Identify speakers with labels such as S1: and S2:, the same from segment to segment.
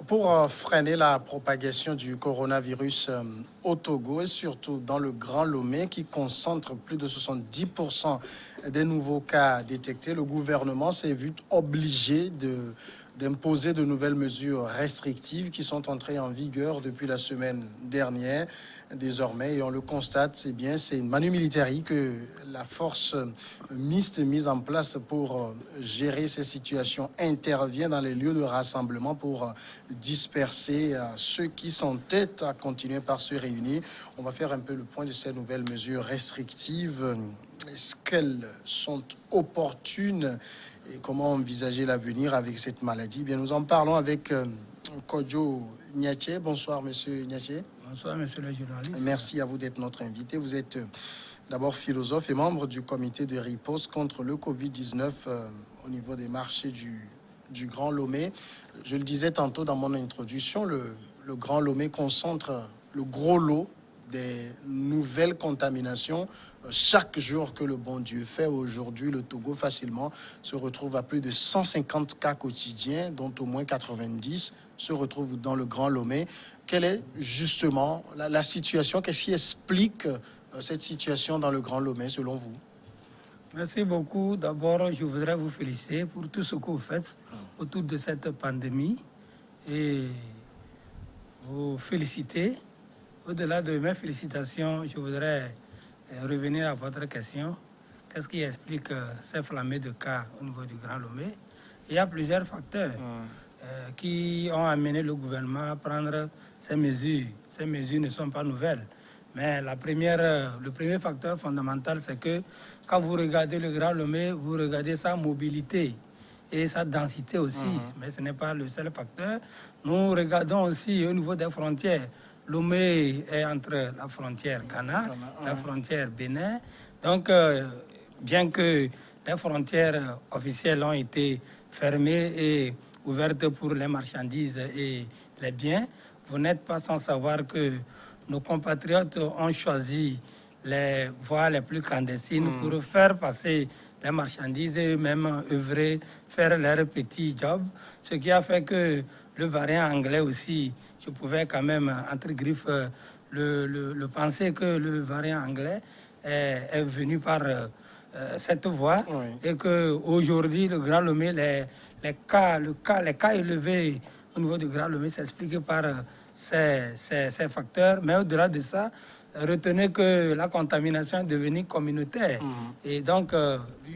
S1: Pour freiner la propagation du coronavirus au Togo et surtout dans le Grand Lomé qui concentre plus de 70% des nouveaux cas détectés, le gouvernement s'est vu obligé d'imposer de nouvelles mesures restrictives qui sont entrées en vigueur depuis la semaine dernière. Désormais, et on le constate, c'est une manu militari que la force mixte mise en place pour gérer ces situations intervient dans les lieux de rassemblement pour disperser ceux qui s'entêtent à continuer par se réunir. On va faire un peu le point de ces nouvelles mesures restrictives. Est-ce qu'elles sont opportunes et comment envisager l'avenir avec cette maladie? Eh bien, nous en parlons avec Kodjo Niaché. Bonsoir, monsieur Niaché.
S2: Bonsoir, monsieur le journaliste.
S1: Merci à vous d'être notre invité. Vous êtes d'abord philosophe et membre du comité de riposte contre le Covid-19 au niveau des marchés du Grand Lomé. Je le disais tantôt dans mon introduction, le Grand Lomé concentre le gros lot des nouvelles contaminations chaque jour que le bon Dieu fait. Aujourd'hui, le Togo facilement se retrouve à plus de 150 cas quotidiens, dont au moins 90 se retrouvent dans le Grand Lomé. Quelle est justement la situation? Qu'est-ce qui explique cette situation dans le Grand Lomé selon vous?
S2: Merci beaucoup. D'abord, je voudrais vous féliciter pour tout ce que vous faites autour de cette pandémie et vous féliciter. Au-delà de mes félicitations, je voudrais revenir à votre question. Qu'est-ce qui explique ces flammées de cas au niveau du Grand Lomé? Il y a plusieurs facteurs qui ont amené le gouvernement à prendre ces mesures. Ces mesures ne sont pas nouvelles. Mais le premier facteur fondamental, c'est que quand vous regardez le Grand Lomé, vous regardez sa mobilité et sa densité aussi. Mais ce n'est pas le seul facteur. Nous regardons aussi au niveau des frontières. Lomé est entre la frontière Ghana, la frontière Bénin. Donc, bien que les frontières officielles ont été fermées et ouvertes pour les marchandises et les biens, vous n'êtes pas sans savoir que nos compatriotes ont choisi les voies les plus clandestines pour faire passer les marchandises et eux-mêmes œuvrer, faire leur petit job. Ce qui a fait que le variant anglais aussi, je pouvais quand même, entre griffes, le penser que le variant anglais est venu par cette voie et qu'aujourd'hui, le Grand Lomé, les cas élevés au niveau du Grand Lomé s'expliquent par ces facteurs. Mais au-delà de ça, retenez que la contamination est devenue communautaire. Et donc,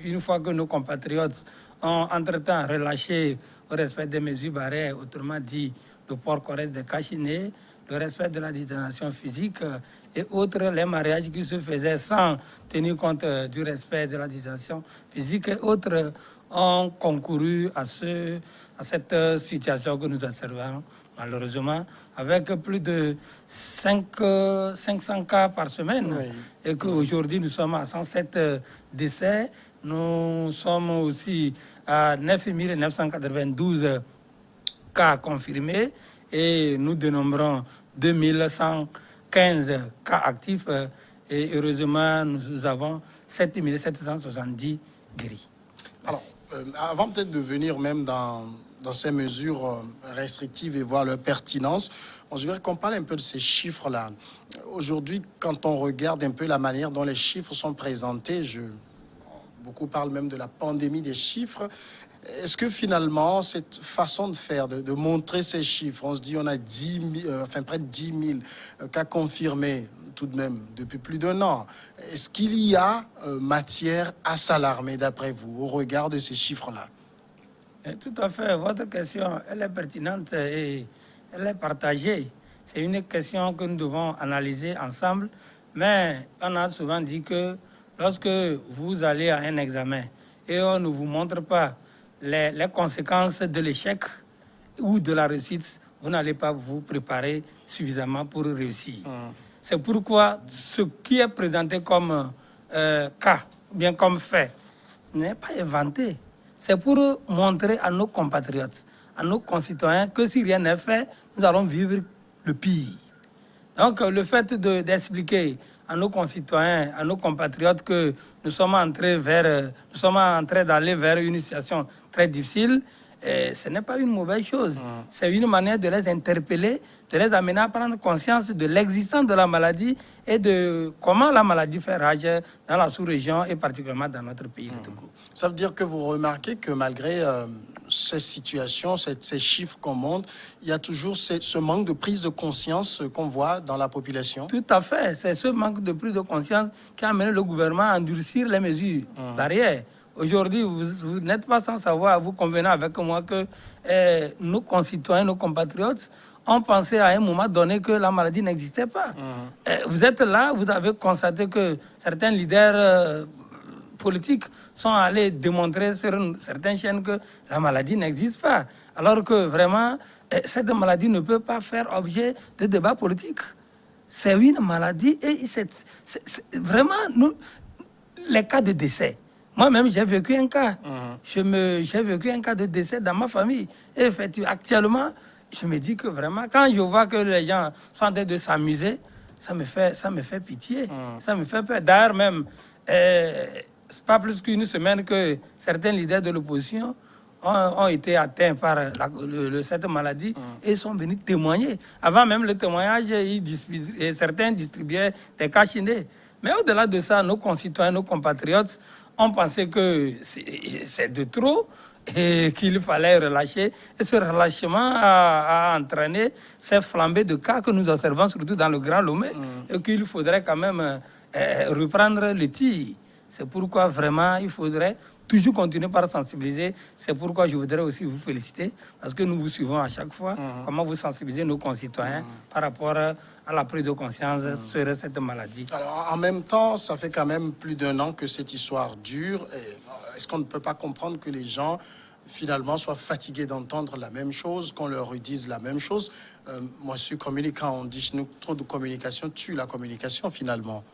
S2: une fois que nos compatriotes ont entre-temps relâché au respect des mesures barrières, autrement dit, le port correct des cachinés, le respect de la distanciation physique et autres, les mariages qui se faisaient sans tenir compte du respect de la distanciation physique et autres ont concouru à cette situation que nous observons malheureusement, avec plus de 500 cas par semaine. Et qu'aujourd'hui, nous sommes à 107 décès. Nous sommes aussi à 9 992 cas confirmés et nous dénombrons 2115 cas actifs. Et heureusement, nous avons 7 770 guéris.
S1: Alors, avant peut-être de venir même dans ces mesures restrictives et voir leur pertinence, je voudrais qu'on parle un peu de ces chiffres-là. Aujourd'hui, quand on regarde un peu la manière dont les chiffres sont présentés, beaucoup parlent même de la pandémie des chiffres. Est-ce que finalement, cette façon de faire, de montrer ces chiffres, on se dit on a près de 10 000 cas confirmés tout de même depuis plus d'1 an, est-ce qu'il y a matière à s'alarmer d'après vous au regard de ces chiffres-là?
S2: Tout à fait. Votre question, elle est pertinente et elle est partagée. C'est une question que nous devons analyser ensemble. Mais on a souvent dit que lorsque vous allez à un examen et on ne vous montre pas les conséquences de l'échec ou de la réussite, vous n'allez pas vous préparer suffisamment pour réussir. C'est pourquoi ce qui est présenté comme cas, bien comme fait, n'est pas inventé. C'est pour montrer à nos compatriotes, à nos concitoyens, que si rien n'est fait, nous allons vivre le pire. Donc, le fait d'expliquer à nos concitoyens, à nos compatriotes que nous sommes en train d'aller vers une situation très difficile ce n'est pas une mauvaise chose. C'est une manière de les interpeller, de les amener à prendre conscience de l'existence de la maladie et de comment la maladie fait rage dans la sous-région et particulièrement dans notre pays, le Togo.
S1: Ça veut dire que vous remarquez que malgré ces situations, ces chiffres qu'on montre, il y a toujours ce manque de prise de conscience qu'on voit dans la population.
S2: Tout à fait. C'est ce manque de prise de conscience qui a amené le gouvernement à endurcir les mesures barrières. Aujourd'hui, vous n'êtes pas sans savoir, vous convenez avec moi que nos concitoyens, nos compatriotes ont pensé à un moment donné que la maladie n'existait pas. Vous êtes là, vous avez constaté que certains leaders politiques sont allés démontrer sur certaines chaînes que la maladie n'existe pas. Alors que vraiment, cette maladie ne peut pas faire objet de débat politique. C'est une maladie et vraiment, les cas de décès. Moi-même, j'ai vécu un cas. J'ai vécu un cas de décès dans ma famille. Et effectivement, actuellement, je me dis que vraiment, quand je vois que les gens sont en train de s'amuser, ça me fait pitié. Ça me fait peur. D'ailleurs, même, c'est pas plus qu'une semaine que certains leaders de l'opposition ont été atteints par cette maladie et sont venus témoigner. Avant même le témoignage, certains distribuaient des cachinés. Mais au-delà de ça, nos concitoyens, nos compatriotes ont pensé que c'est de trop et qu'il fallait relâcher. Et ce relâchement a entraîné ces flambées de cas que nous observons, surtout dans le Grand Lomé, et qu'il faudrait quand même reprendre le tir. C'est pourquoi vraiment il faudrait toujours continuer par sensibiliser. C'est pourquoi je voudrais aussi vous féliciter, parce que nous vous suivons à chaque fois, comment vous sensibilisez nos concitoyens par rapport à la prise de conscience sur cette maladie.
S1: Alors, en même temps, ça fait quand même plus d'1 an que cette histoire dure. Est-ce qu'on ne peut pas comprendre que les gens, finalement, soient fatigués d'entendre la même chose, qu'on leur redise la même chose? Moi, je suis communicant. On dit que trop de communication tue la communication, finalement.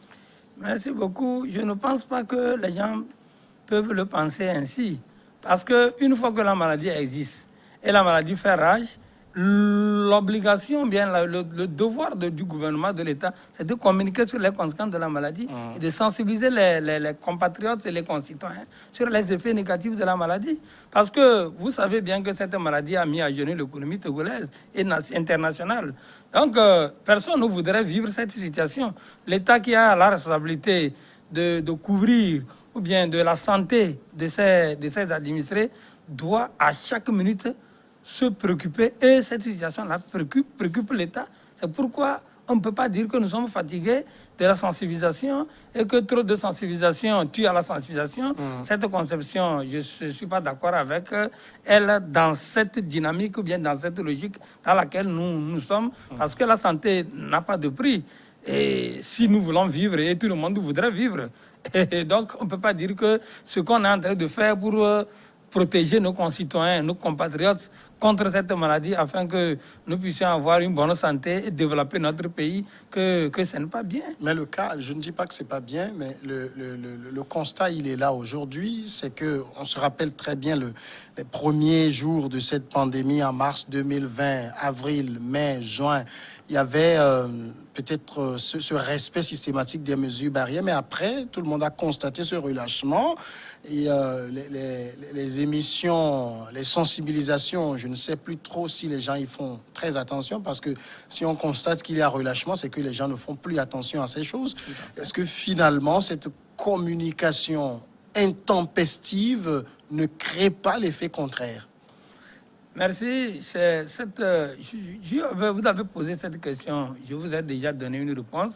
S2: Merci beaucoup. Je ne pense pas que les gens peuvent le penser ainsi. Parce qu'une fois que la maladie existe et la maladie fait rage, l'obligation, bien le devoir du gouvernement, de l'État, c'est de communiquer sur les conséquences de la maladie et de sensibiliser les compatriotes et les concitoyens sur les effets négatifs de la maladie. Parce que vous savez bien que cette maladie a mis à genoux l'économie togolaise et internationale. Donc, personne ne voudrait vivre cette situation. L'État qui a la responsabilité de couvrir ou bien de la santé de ses administrés doit à chaque minute se préoccuper, et cette situation-là préoccupe l'État. C'est pourquoi on ne peut pas dire que nous sommes fatigués de la sensibilisation et que trop de sensibilisation tue à la sensibilisation. Cette conception, je ne suis pas d'accord avec elle dans cette dynamique ou bien dans cette logique dans laquelle nous sommes, parce que la santé n'a pas de prix. Et si nous voulons vivre, et tout le monde voudrait vivre, et donc on ne peut pas dire que ce qu'on est en train de faire pour protéger nos concitoyens, nos compatriotes contre cette maladie afin que nous puissions avoir une bonne santé et développer notre pays, que ce n'est pas bien.
S1: Mais le cas, je ne dis pas que ce n'est pas bien, mais le constat, il est là aujourd'hui. C'est qu'on se rappelle très bien les premiers jours de cette pandémie en mars 2020, avril, mai, juin. Il y avait peut-être ce respect systématique des mesures barrières, mais après, tout le monde a constaté ce relâchement. Et les émissions, les sensibilisations, je ne sais plus trop si les gens y font très attention, parce que si on constate qu'il y a relâchement, c'est que les gens ne font plus attention à ces choses. Est-ce que finalement, cette communication intempestive ne crée pas l'effet contraire?
S2: Merci. Vous avez posé cette question, je vous ai déjà donné une réponse,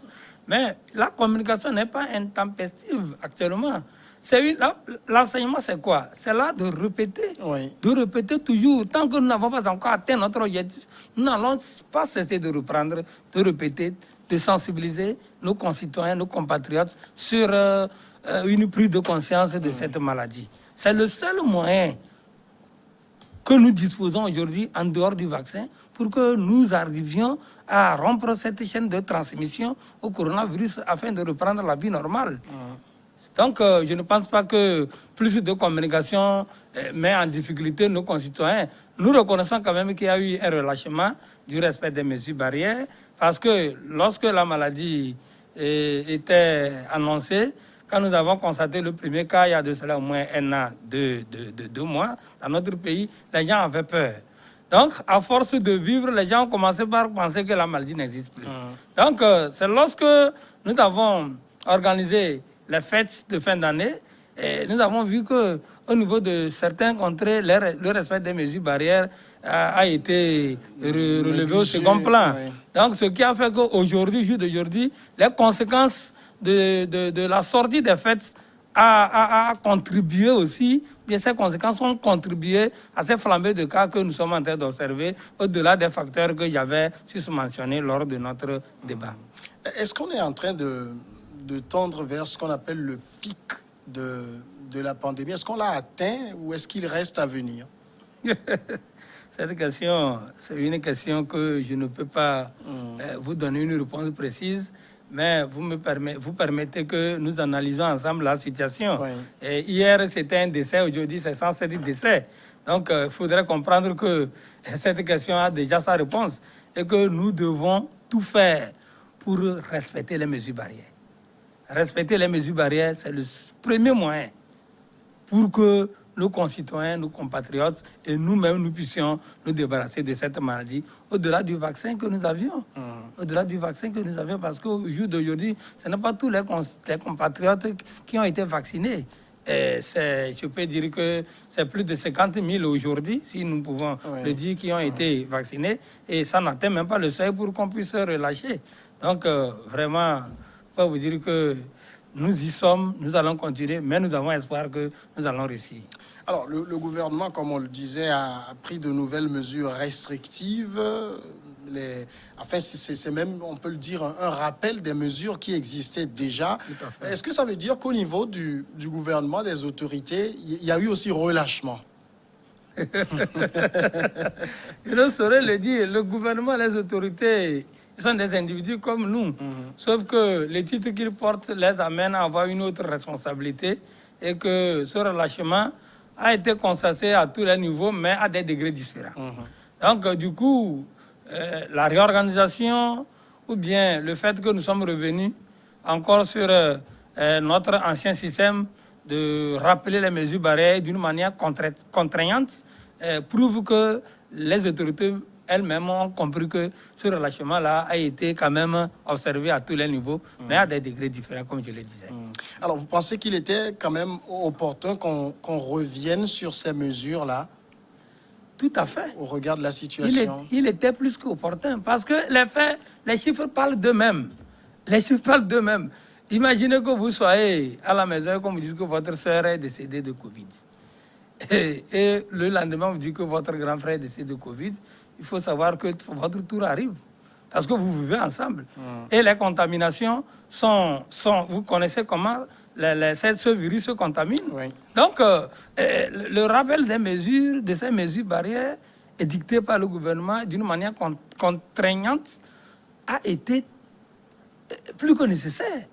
S2: mais la communication n'est pas intempestive actuellement. L'enseignement, c'est quoi? C'est là de répéter, de répéter toujours. Tant que nous n'avons pas encore atteint notre objectif, nous n'allons pas cesser de reprendre, de répéter, de sensibiliser nos concitoyens, nos compatriotes sur une prise de conscience de cette maladie. C'est le seul moyen que nous disposons aujourd'hui en dehors du vaccin pour que nous arrivions à rompre cette chaîne de transmission au coronavirus afin de reprendre la vie normale. Donc, je ne pense pas que plus de communication met en difficulté nos concitoyens. Nous reconnaissons quand même qu'il y a eu un relâchement du respect des mesures barrières, parce que lorsque la maladie était annoncée, quand nous avons constaté le premier cas, il y a de cela au moins 1 an, 2 mois, dans notre pays, les gens avaient peur. Donc, à force de vivre, les gens ont commencé par penser que la maladie n'existe plus. Donc, c'est lorsque nous avons organisé les fêtes de fin d'année, et nous avons vu qu'au niveau de certains contrées, le respect des mesures barrières a été relevé au second plan.
S1: Oui.
S2: Donc, ce qui a fait qu'aujourd'hui, jour d'aujourd'hui, les conséquences de la sortie des fêtes a contribué aussi, bien ces conséquences ont contribué à ces flambées de cas que nous sommes en train d'observer, au-delà des facteurs que j'avais susmentionnés lors de notre débat.
S1: Est-ce qu'on est en train de tendre vers ce qu'on appelle le pic de la pandémie? Est-ce qu'on l'a atteint ou est-ce qu'il reste à venir?
S2: Cette question, c'est une question que je ne peux pas vous donner une réponse précise, mais vous permettez que nous analysons ensemble la situation.
S1: Oui.
S2: Et hier, c'était un décès, aujourd'hui, c'est 107 décès. Donc, il faudrait comprendre que cette question a déjà sa réponse et que nous devons tout faire pour respecter les mesures barrières. Respecter les mesures barrières, c'est le premier moyen pour que nos concitoyens, nos compatriotes et nous-mêmes, nous puissions nous débarrasser de cette maladie au-delà du vaccin que nous avions. Au-delà du vaccin que nous avions, parce qu'au jour d'aujourd'hui, ce n'est pas tous les compatriotes qui ont été vaccinés. Je peux dire que c'est plus de 50 000 aujourd'hui, si nous pouvons le dire, qui ont été vaccinés. Et ça n'atteint même pas le seuil pour qu'on puisse se relâcher. Donc, vraiment, je peux vous dire que nous y sommes, nous allons continuer, mais nous avons espoir que nous allons réussir.
S1: Alors, le gouvernement, comme on le disait, a pris de nouvelles mesures restrictives. Enfin, c'est même, on peut le dire, un rappel des mesures qui existaient déjà. Est-ce que ça veut dire qu'au niveau du gouvernement, des autorités, il y a eu aussi relâchement?
S2: Je ne saurais le dire. Le gouvernement, les autorités, ils sont des individus comme nous. Sauf que les titres qu'ils portent les amènent à avoir une autre responsabilité et que ce relâchement a été constaté à tous les niveaux, mais à des degrés différents. Donc, du coup, la réorganisation ou bien le fait que nous sommes revenus encore sur notre ancien système de rappeler les mesures barrières d'une manière contraignante prouve que les autorités elles-mêmes ont compris que ce relâchement-là a été quand même observé à tous les niveaux, mais à des degrés différents, comme je le disais.
S1: Alors, vous pensez qu'il était quand même opportun qu'on revienne sur ces mesures-là?
S2: Tout à fait.
S1: Au regard de la situation.
S2: Il était plus qu'opportun, parce que les faits, les chiffres parlent d'eux-mêmes. Les chiffres parlent d'eux-mêmes. Imaginez que vous soyez à la maison et qu'on vous dise que votre soeur est décédée de Covid. Et le lendemain, on vous dit que votre grand frère est décédé de Covid. Il faut savoir que votre tour arrive. Parce que vous vivez ensemble. Et les contaminations sont... Vous connaissez comment ce virus se contamine.
S1: Oui.
S2: Donc, le rappel des mesures, de ces mesures barrières, est dicté par le gouvernement d'une manière contraignante, a été plus que nécessaire.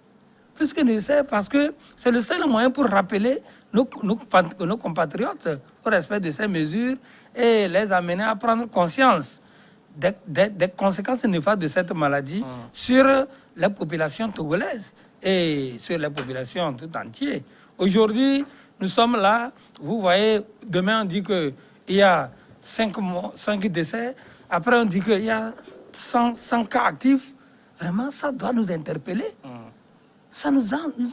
S2: Plus que nécessaire parce que c'est le seul moyen pour rappeler nos compatriotes au respect de ces mesures et les amener à prendre conscience des conséquences néfastes de cette maladie sur la population togolaise et sur la population tout entière. Aujourd'hui, nous sommes là, vous voyez, demain on dit qu'il y a 5 décès, après on dit qu'il y a 100 cas actifs. Vraiment, ça doit nous interpeller. Ça nous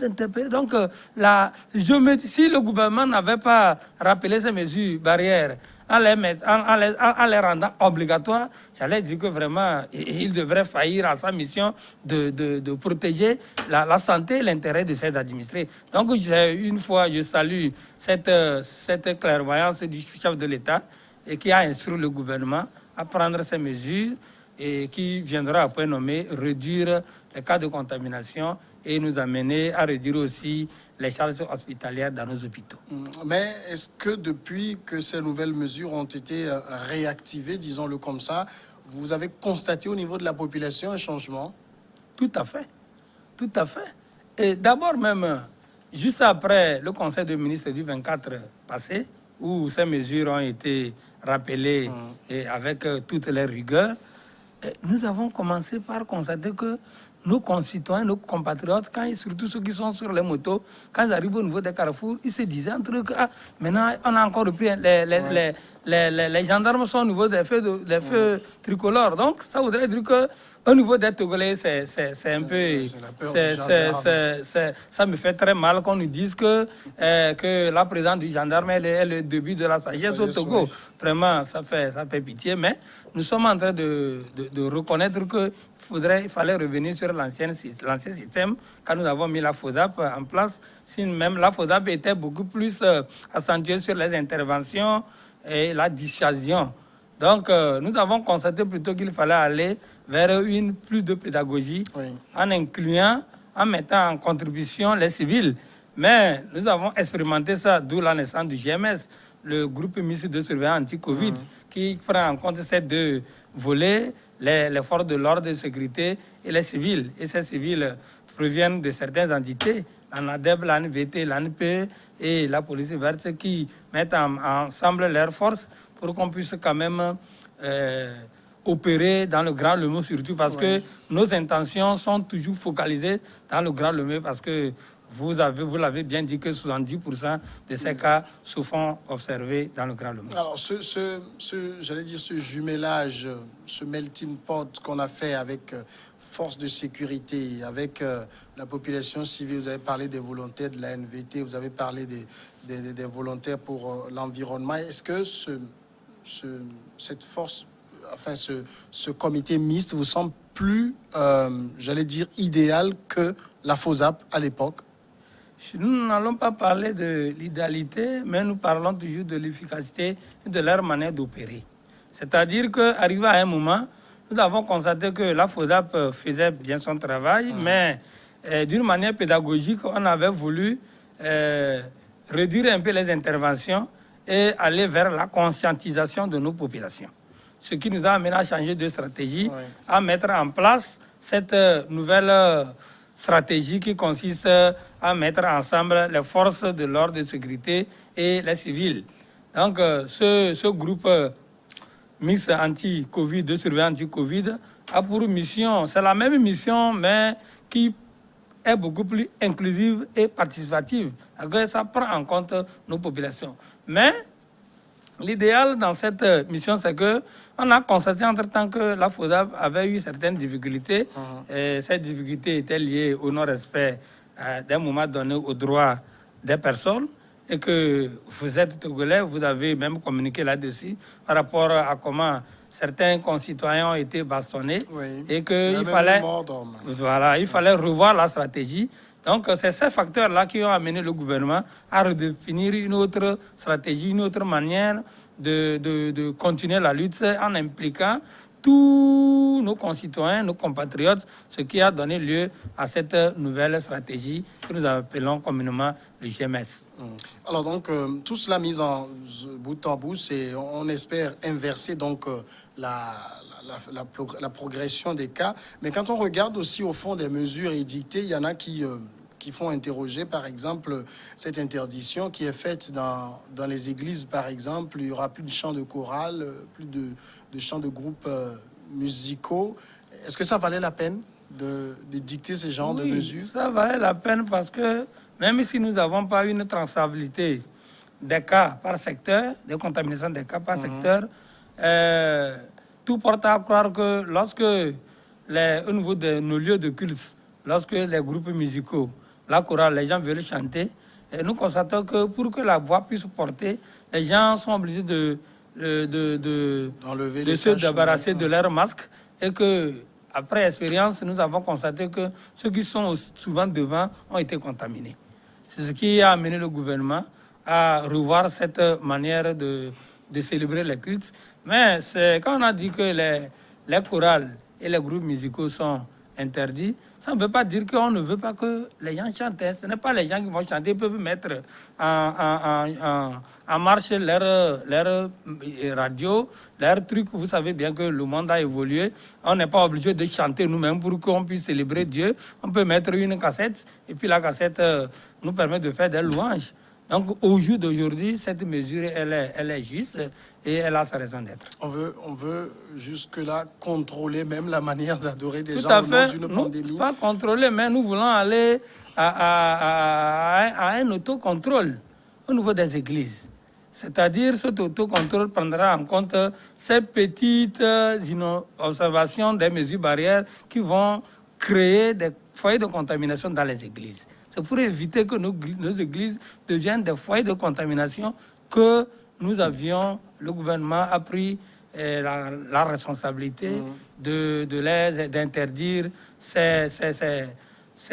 S2: interpelle. Donc, si le gouvernement n'avait pas rappelé ces mesures barrières en les rendant obligatoires, j'allais dire que vraiment, il devrait faillir à sa mission de protéger la santé et l'intérêt de ses administrés. Donc, une fois, je salue cette clairvoyance du chef de l'État et qui a instruit le gouvernement à prendre ces mesures et qui viendra après nommer réduire les cas de contamination et nous amener à réduire aussi les charges hospitalières dans nos hôpitaux.
S1: Mais est-ce que depuis que ces nouvelles mesures ont été réactivées, disons-le comme ça, vous avez constaté au niveau de la population un changement?
S2: Tout à fait. Tout à fait. Et d'abord même, juste après le Conseil des ministres du 24 passé, où ces mesures ont été rappelées et avec toutes les rigueurs, nous avons commencé par constater que nos concitoyens, nos compatriotes, surtout ceux qui sont sur les motos, quand ils arrivent au niveau des carrefours, ils se disaient entre eux que maintenant on a encore repris, les gendarmes sont au niveau des feux tricolores. Donc ça voudrait dire qu'au niveau des Togolais, c'est un peu... Ça me fait très mal qu'on nous dise que la présence du gendarme est le début de la sagesse au Togo. Vraiment, ça fait pitié, mais nous sommes en train de reconnaître qu'il fallait revenir sur l'ancien système quand nous avons mis la FODAP en place. Si même la FODAP était beaucoup plus accentuée sur les interventions et la dissuasion. Donc, nous avons constaté plutôt qu'il fallait aller vers plus de pédagogie en incluant, en mettant en contribution les civils. Mais nous avons expérimenté ça, d'où la naissance du GMS, le groupe mixte de surveillance anti-Covid, qui prend en compte ces deux volets, les forces de l'ordre de sécurité et les civils. Et ces civils proviennent de certaines entités, l'ANADEB, l'ANVT, l'ANP et la police verte, qui mettent ensemble leurs forces pour qu'on puisse quand même opérer dans le Grand Lomé, surtout parce que nos intentions sont toujours focalisées dans le Grand Lomé, parce que vous l'avez bien dit que 70% de ces cas se font observer dans le Grand Lomé.
S1: Alors, j'allais dire ce jumelage, ce melting pot qu'on a fait avec forces de sécurité, avec la population civile, vous avez parlé des volontaires de la NVT, vous avez parlé des volontaires pour l'environnement. Est-ce que cette force, enfin ce comité mixte vous semble plus, j'allais dire, idéal que la FOSAP à l'époque?
S2: Nous n'allons pas parler de l'idéalité, mais nous parlons toujours de l'efficacité et de leur manière d'opérer. C'est-à-dire qu'arrivé à un moment, nous avons constaté que la FOSAP faisait bien son travail, mais d'une manière pédagogique, on avait voulu réduire un peu les interventions et aller vers la conscientisation de nos populations. Ce qui nous a amené à changer de stratégie, à mettre en place cette nouvelle stratégie qui consiste à mettre ensemble les forces de l'ordre de sécurité et les civils. Donc, ce groupe mixte anti-Covid, de surveillance anti-Covid, a pour mission, c'est la même mission, mais qui est beaucoup plus inclusive et participative. Ça prend en compte nos populations. Mais l'idéal dans cette mission, c'est qu'on a constaté entre-temps que la FOSAP avait eu certaines difficultés. Et ces difficultés étaient liées au non-respect d'un moment donné aux droits des personnes. Et que vous êtes Togolais, vous avez même communiqué là-dessus par rapport à comment certains concitoyens ont été bastonnés. Et qu'il fallait revoir la stratégie. Donc, c'est ces facteurs-là qui ont amené le gouvernement à redéfinir une autre stratégie, une autre manière de continuer la lutte en impliquant tous nos concitoyens, nos compatriotes, ce qui a donné lieu à cette nouvelle stratégie que nous appelons communément le GMS.
S1: Alors donc, tout cela mis en bout en bout, on espère inverser donc la progression des cas. Mais quand on regarde aussi au fond des mesures édictées, il y en a qui font interroger, par exemple, cette interdiction qui est faite dans les églises, par exemple. Il n'y aura plus de chants de chorale, plus de chants de groupes musicaux. Est-ce que ça valait la peine de dicter ce genre de mesures?
S2: Ça valait la peine parce que même si nous n'avons pas une traçabilité des cas par secteur, des contaminations des cas par secteur, tout porte à croire que lorsque, au niveau de nos lieux de culte, lorsque les groupes musicaux, la chorale, les gens veulent chanter, et nous constatons que pour que la voix puisse porter, les gens sont obligés de se débarrasser de leurs masques, et que après expérience, nous avons constaté que ceux qui sont souvent devant ont été contaminés. C'est ce qui a amené le gouvernement à revoir cette manière de célébrer les cultes. Mais quand on a dit que les chorales et les groupes musicaux sont interdits, ça ne veut pas dire qu'on ne veut pas que les gens chantent. Ce n'est pas les gens qui vont chanter, ils peuvent mettre en marche leur radio, leur truc. Vous savez bien que le monde a évolué. On n'est pas obligé de chanter nous-mêmes pour qu'on puisse célébrer Dieu. On peut mettre une cassette et puis la cassette nous permet de faire des louanges. Donc, au jour d'aujourd'hui, cette mesure, elle est juste et elle a sa raison d'être.
S1: On veut jusque-là contrôler même la manière d'adorer des
S2: Tout
S1: gens
S2: à
S1: au nom
S2: fait.
S1: d'une
S2: Nous,
S1: pandémie.
S2: pas contrôler, mais nous voulons aller à un autocontrôle au niveau des églises. C'est-à-dire, cet autocontrôle prendra en compte ces petites observations des mesures barrières qui vont créer des foyers de contamination dans les églises. C'est pour éviter que nos églises deviennent des foyers de contamination que nous avions, le gouvernement a pris la responsabilité d'interdire ces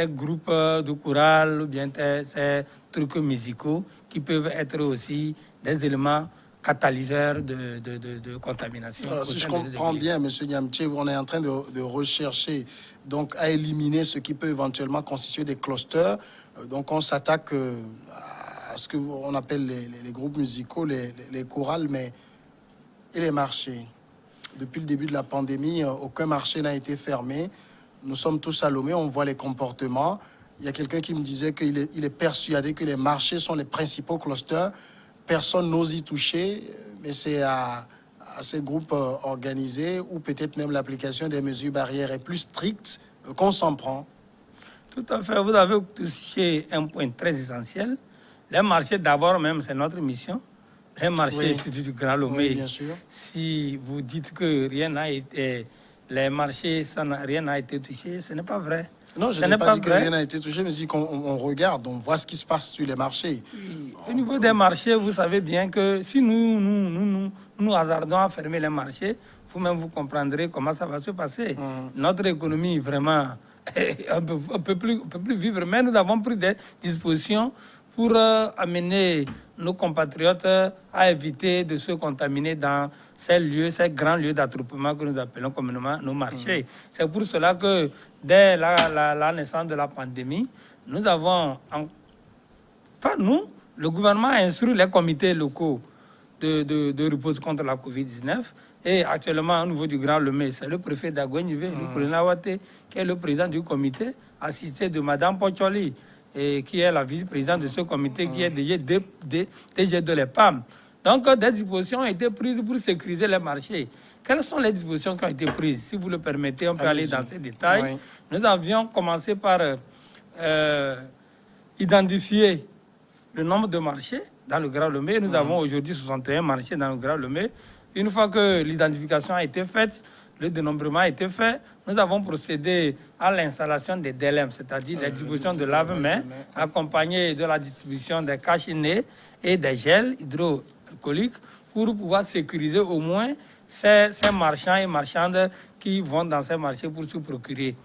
S2: groupes de chorale ou bien ces trucs musicaux qui peuvent être aussi des éléments catalyseurs de contamination.
S1: Alors, si je comprends bien, M. Niamtche, on est en train de rechercher donc, à éliminer ce qui peut éventuellement constituer des clusters. Donc on s'attaque à ce qu'on appelle les groupes musicaux, les chorales, mais et les marchés. Depuis le début de la pandémie, aucun marché n'a été fermé. Nous sommes tous à Lomé, on voit les comportements. Il y a quelqu'un qui me disait qu'il est persuadé que les marchés sont les principaux clusters. Personne n'ose y toucher, mais c'est à ces groupes organisés ou peut-être même l'application des mesures barrières est plus stricte qu'on s'en prend.
S2: Tout à fait. Vous avez touché un point très essentiel. Les marchés, d'abord même, c'est notre mission. Les marchés, surtout du Grand Lomé.
S1: Oui, bien sûr.
S2: Si vous dites que rien n'a été... Les marchés, rien n'a été touché, ce n'est pas vrai.
S1: Non, je n'ai pas dit que rien n'a été touché, mais je dis qu'on regarde, on voit ce qui se passe sur les marchés.
S2: Oui. Au niveau des marchés, vous savez bien que si nous hasardons à fermer les marchés, vous-même vous comprendrez comment ça va se passer. Notre économie, vraiment, on peut plus vivre, mais nous avons pris des dispositions pour amener nos compatriotes à éviter de se contaminer dans ces lieux, ces grands lieux d'attroupement que nous appelons communément nos marchés. C'est pour cela que dès la naissance de la pandémie, nous avons, le gouvernement a instruit les comités locaux de repose contre la COVID-19. Et actuellement, au niveau du Grand Lomé, c'est le préfet d'Agouenivé, le président Ouaté, qui est le président du comité, assisté de Mme Pocholi, et qui est la vice-présidente de ce comité, qui est DG de l'EPAM. Donc, des dispositions ont été prises pour sécuriser les marchés. Quelles sont les dispositions qui ont été prises? Si vous le permettez, on peut aller dans ces détails. Oui. Nous avions commencé par identifier le nombre de marchés dans le Grand Lomé. Nous avons aujourd'hui 61 marchés dans le Grand Lomé. Une fois que l'identification a été faite, le dénombrement a été fait, nous avons procédé à l'installation des DLM, c'est-à-dire des dispositions de lave-mains, accompagnées de la distribution des cache-nez et des gels hydroalcooliques pour pouvoir sécuriser au moins ces marchands et marchandes qui vont dans ces marchés pour se procurer.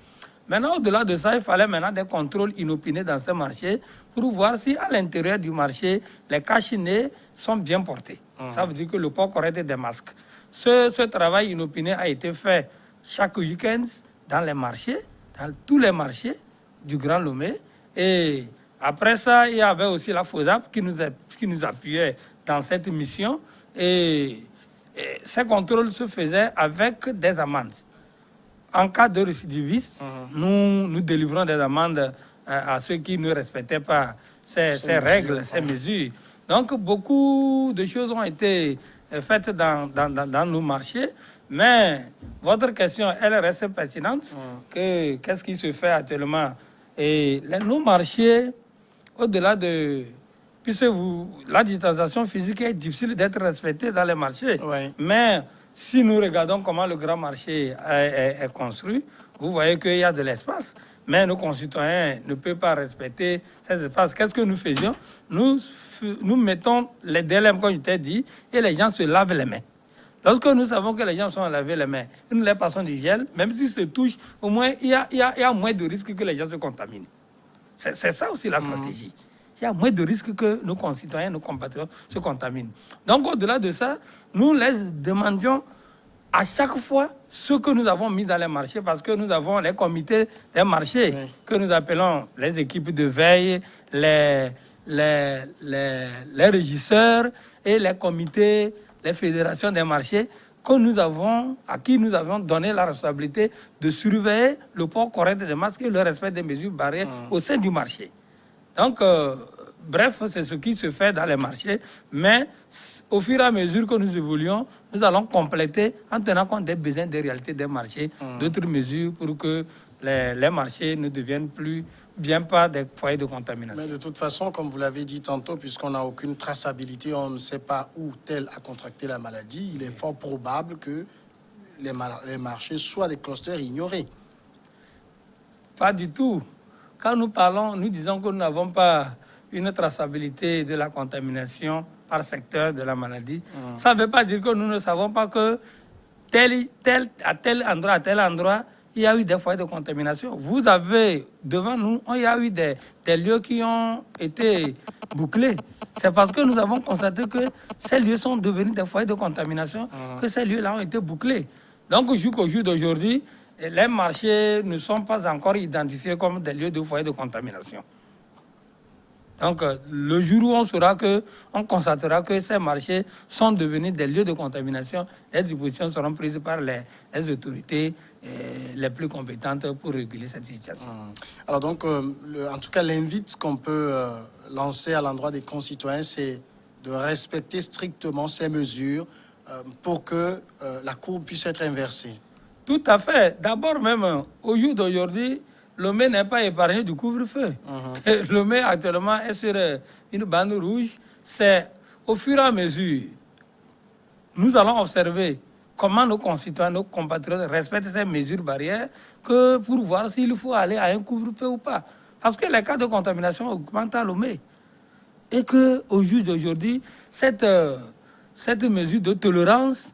S2: Maintenant, au-delà de ça, il fallait maintenant des contrôles inopinés dans ces marchés pour voir si à l'intérieur du marché, les cache-nez sont bien portés. Ça veut dire que le port correct des masques. Ce travail inopiné a été fait chaque week-end dans les marchés, dans tous les marchés du Grand Lomé. Et après ça, il y avait aussi la FODAP qui nous appuyait dans cette mission. Et ces contrôles se faisaient avec des amendes. En cas de récidiviste, nous délivrons des amendes à ceux qui ne respectaient pas ces règles, ces mesures. Donc, beaucoup de choses ont été faites dans nos marchés, mais votre question, elle reste pertinente. Qu'est-ce qui se fait actuellement? Et nos marchés, au-delà de... Puisque la distanciation physique est difficile d'être respectée dans les marchés, mais si nous regardons comment le grand marché est construit, vous voyez qu'il y a de l'espace. Mais nos concitoyens ne peuvent pas respecter ces espaces. Qu'est-ce que nous faisions? Nous mettons les DLM, comme je t'ai dit, et les gens se lavent les mains. Lorsque nous savons que les gens sont lavés les mains, nous leur passons du gel, même s'ils se touchent, au moins il y a moins de risques que les gens se contaminent. C'est ça aussi la stratégie. Il y a moins de risques que nos concitoyens, nos compatriotes se contaminent. Donc au-delà de ça, nous les demandions à chaque fois ce que nous avons mis dans les marchés, parce que nous avons les comités des marchés, que nous appelons les équipes de veille, les régisseurs et les comités, les fédérations des marchés, à qui nous avons donné la responsabilité de surveiller le port correct des masques et le respect des mesures barrières au sein du marché. Donc, bref, c'est ce qui se fait dans les marchés. Mais au fur et à mesure que nous évoluons, nous allons compléter en tenant compte des besoins, des réalités des marchés, d'autres mesures pour que les marchés ne deviennent plus bien pas des foyers de contamination.
S1: Mais de toute façon, comme vous l'avez dit tantôt, puisqu'on n'a aucune traçabilité, on ne sait pas où tel a contracté la maladie, il est fort probable que les marchés soient des clusters ignorés.
S2: Pas du tout. Quand nous parlons, nous disons que nous n'avons pas une traçabilité de la contamination par secteur de la maladie. Ça ne veut pas dire que nous ne savons pas que à tel endroit, il y a eu des foyers de contamination. Vous avez, devant nous, il y a eu des lieux qui ont été bouclés. C'est parce que nous avons constaté que ces lieux sont devenus des foyers de contamination, que ces lieux-là ont été bouclés. Donc, jusqu'au jour d'aujourd'hui, les marchés ne sont pas encore identifiés comme des lieux de foyers de contamination. Donc, le jour où on constatera que ces marchés sont devenus des lieux de contamination, les dispositions seront prises par les autorités les plus compétentes pour réguler cette situation.
S1: Alors donc, en tout cas, l'invite qu'on peut lancer à l'endroit des concitoyens, c'est de respecter strictement ces mesures pour que la courbe puisse être inversée.
S2: Tout à fait. D'abord même, au jour d'aujourd'hui, Lomé n'est pas épargné du couvre-feu. Lomé actuellement est sur une bande rouge. C'est au fur et à mesure, nous allons observer comment nos concitoyens, nos compatriotes respectent ces mesures barrières que pour voir s'il faut aller à un couvre-feu ou pas. Parce que les cas de contamination augmentent à Lomé. Et qu'au jour d'aujourd'hui, cette mesure de tolérance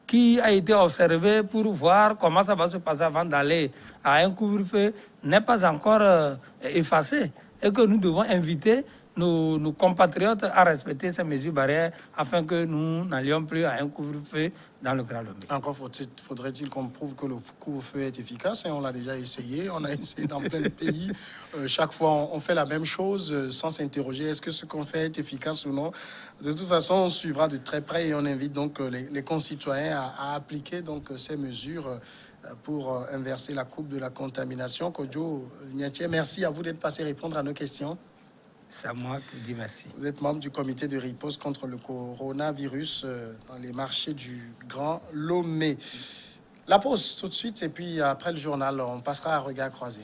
S2: qui a été observé pour voir comment ça va se passer avant d'aller à un couvre-feu n'est pas encore effacé et que nous devons inviter nos compatriotes à respecter ces mesures barrières afin que nous n'allions plus à un couvre-feu dans le Grand Lomé.
S1: Encore faudrait-il qu'on prouve que le couvre-feu est efficace, hein? On l'a déjà essayé, on a essayé dans plein de pays. Chaque fois, on fait la même chose sans s'interroger. Est-ce que ce qu'on fait est efficace ou non? De toute façon, on suivra de très près et on invite donc les concitoyens à appliquer donc, ces mesures pour inverser la courbe de la contamination. Kodjo Niaché, merci à vous d'être passé répondre à nos questions.
S2: C'est à moi qui dis merci.
S1: Vous êtes membre du comité de riposte contre le coronavirus dans les marchés du Grand Lomé. La pause tout de suite et puis après le journal, on passera à regard croisé.